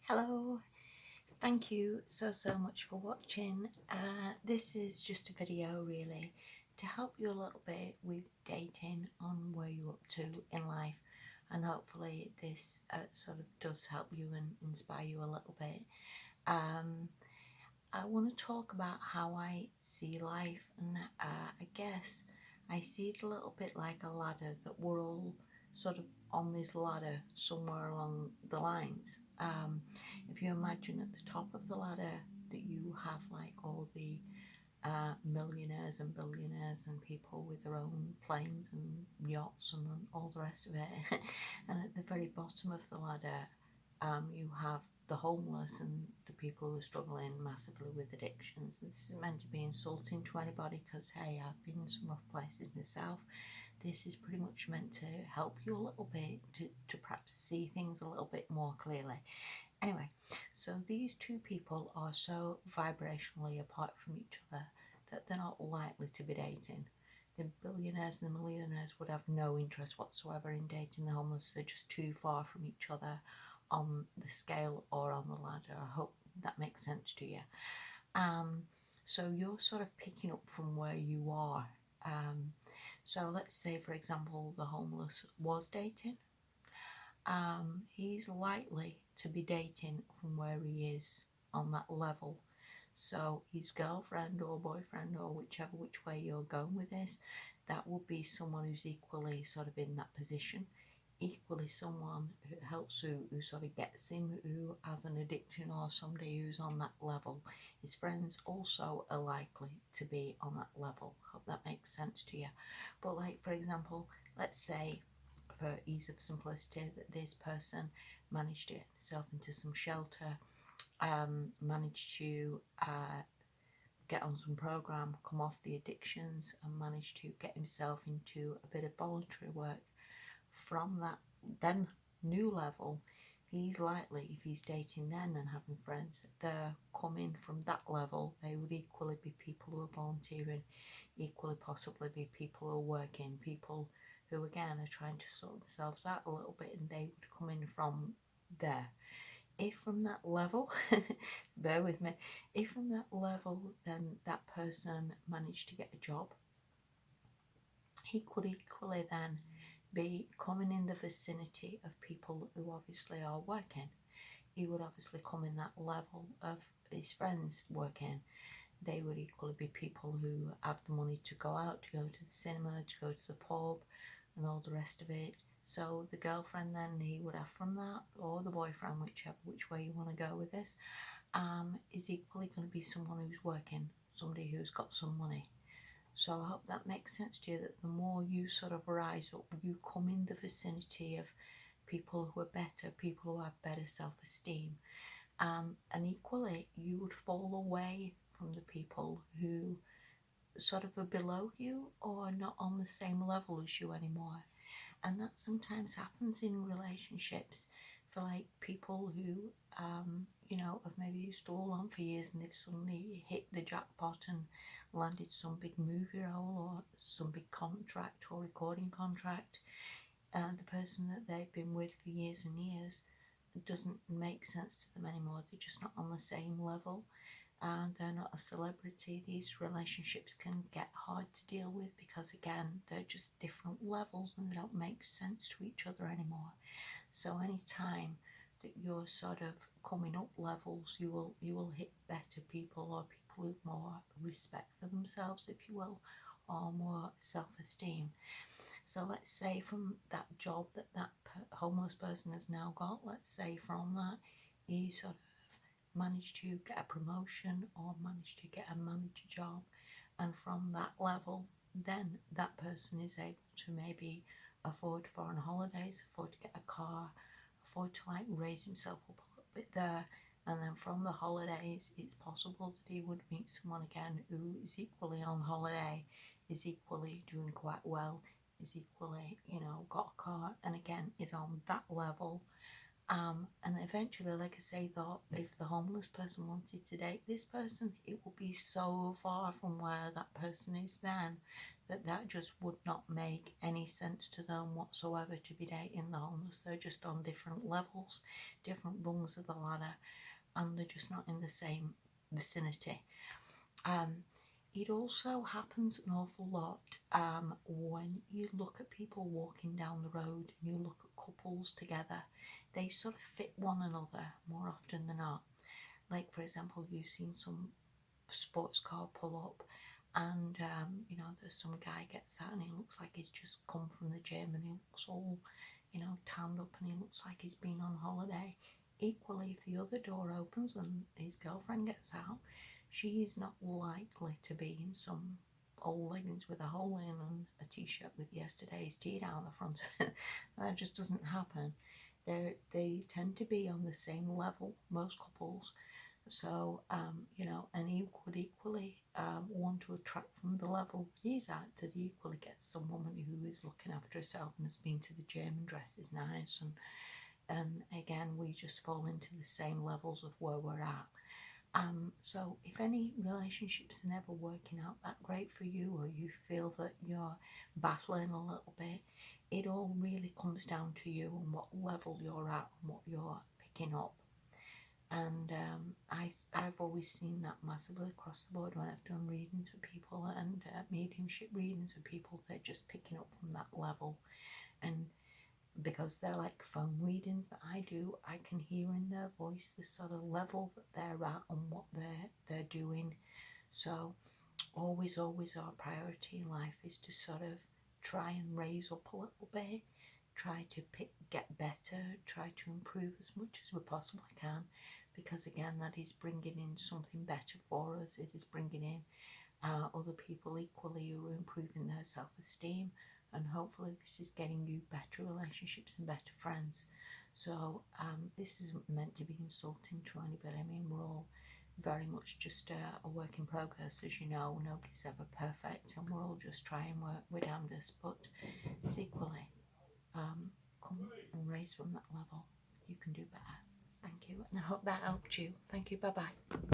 Hello, thank you so much for watching. This is just a video really to help you a little bit with dating, on where you're up to in life, and hopefully this sort of does help you and inspire you a little bit. I want to talk about how I see life, and I guess I see it a little bit like a ladder, that we're all sort of on this ladder somewhere along the lines. If you imagine at the top of the ladder that you have like all the millionaires and billionaires and people with their own planes and yachts and all the rest of it, and at the very bottom of the ladder you have the homeless and the people who are struggling massively with addictions. This is meant to be insulting to anybody because, hey, I've been in some rough places myself. This is pretty much meant to help you a little bit to perhaps see things a little bit more clearly. Anyway, so these two people are so vibrationally apart from each other that they're not likely to be dating. The billionaires and the millionaires would have no interest whatsoever in dating the homeless. They're just too far from each other on the scale or on the ladder. I hope that makes sense to you. So you're sort of picking up from where you are. So let's say, for example, the homeless was dating. He's likely to be dating from where he is on that level. So his girlfriend or boyfriend, or which way you're going with this, that would be someone who's equally sort of in that position, equally someone who helps, who sort of gets him, who has an addiction, or somebody who's on that level. His friends also are likely to be on that level. Hope that makes sense to you. But like, for example, let's say, for ease of simplicity, that this person managed to get himself into some shelter, managed to get on some program, come off the addictions, and managed to get himself into a bit of voluntary work. From that then new level, he's likely, if he's dating then and having friends, they're coming from that level. They would equally be people who are volunteering, equally possibly be people who are working, people who again are trying to sort themselves out a little bit, and they would come in from there. If from that level, bear with me, if from that level then that person managed to get a job, he could equally then be coming in the vicinity of people who obviously are working. He would obviously come in that level of his friends working. They would equally be people who have the money to go out, to go to the cinema, to go to the pub, and all the rest of it. So the girlfriend then he would have from that, or the boyfriend, which way you want to go with this, is equally going to be someone who's working, somebody who's got some money. So I hope that makes sense to you, that the more you sort of rise up, you come in the vicinity of people who are better, people who have better self-esteem. And equally, you would fall away from the people who sort of are below you or not on the same level as you anymore. And that sometimes happens in relationships, for like people who have maybe used to hold on for years, and they've suddenly hit the jackpot and landed some big movie role or some big contract or recording contract, and the person that they've been with for years and years doesn't make sense to them anymore. They're just not on the same level, and they're not a celebrity. These relationships can get hard to deal with because again, they're just different levels and they don't make sense to each other anymore. So any time that you're sort of coming up levels, you will hit better people, or people with more respect for themselves, if you will, or more self-esteem. So let's say from that job that homeless person has now got, let's say from that he sort of managed to get a promotion or managed to get a manager job, and from that level then that person is able to maybe afford foreign holidays, afford to get a car, afford to like raise himself up a little bit there. And then from the holidays, it's possible that he would meet someone again who is equally on holiday, is equally doing quite well, is equally, got a car, and again is on that level. And eventually, like I say, though, if the homeless person wanted to date this person, it would be so far from where that person is then that just would not make any sense to them whatsoever to be dating the homeless. They're just on different levels, different rungs of the ladder, and they're just not in the same vicinity. Um, it also happens an awful lot when you look at people walking down the road and you look at couples together. They sort of fit one another more often than not. Like, for example, you've seen some sports car pull up, and there's some guy gets out and he looks like he's just come from the gym, and he looks all tanned up, and he looks like he's been on holiday. Equally, if the other door opens and his girlfriend gets out, she is not likely to be in some old leggings with a hole in and a t-shirt with yesterday's tea down the front of it. That just doesn't happen. They tend to be on the same level, most couples. So, and he would equally want to attract from the level he's at, that he equally gets some woman who is looking after herself and has been to the gym and dresses nice. And again, we just fall into the same levels of where we're at. So if any relationships are never working out that great for you, or you feel that you're battling a little bit, it all really comes down to you and what level you're at and what you're picking up. And I've always seen that massively across the board when I've done readings for people and mediumship readings for people. They're just picking up from that level, and because they're like phone readings that I do, I can hear in their voice the sort of level that they're at and what they're doing. So always our priority in life is to sort of try and raise up a little bit, try to get better, try to improve as much as we possibly can, because again, that is bringing in something better for us. It is bringing in other people equally who are improving their self-esteem, and hopefully this is getting you better relationships and better friends. So this isn't meant to be insulting to anybody. I mean, we're all very much just a work in progress. As you know, nobody's ever perfect, and we're all just trying we're damnedest, but it's equally come and raise from that level. You can do better. Thank you, and I hope that helped you. Thank you. Bye bye.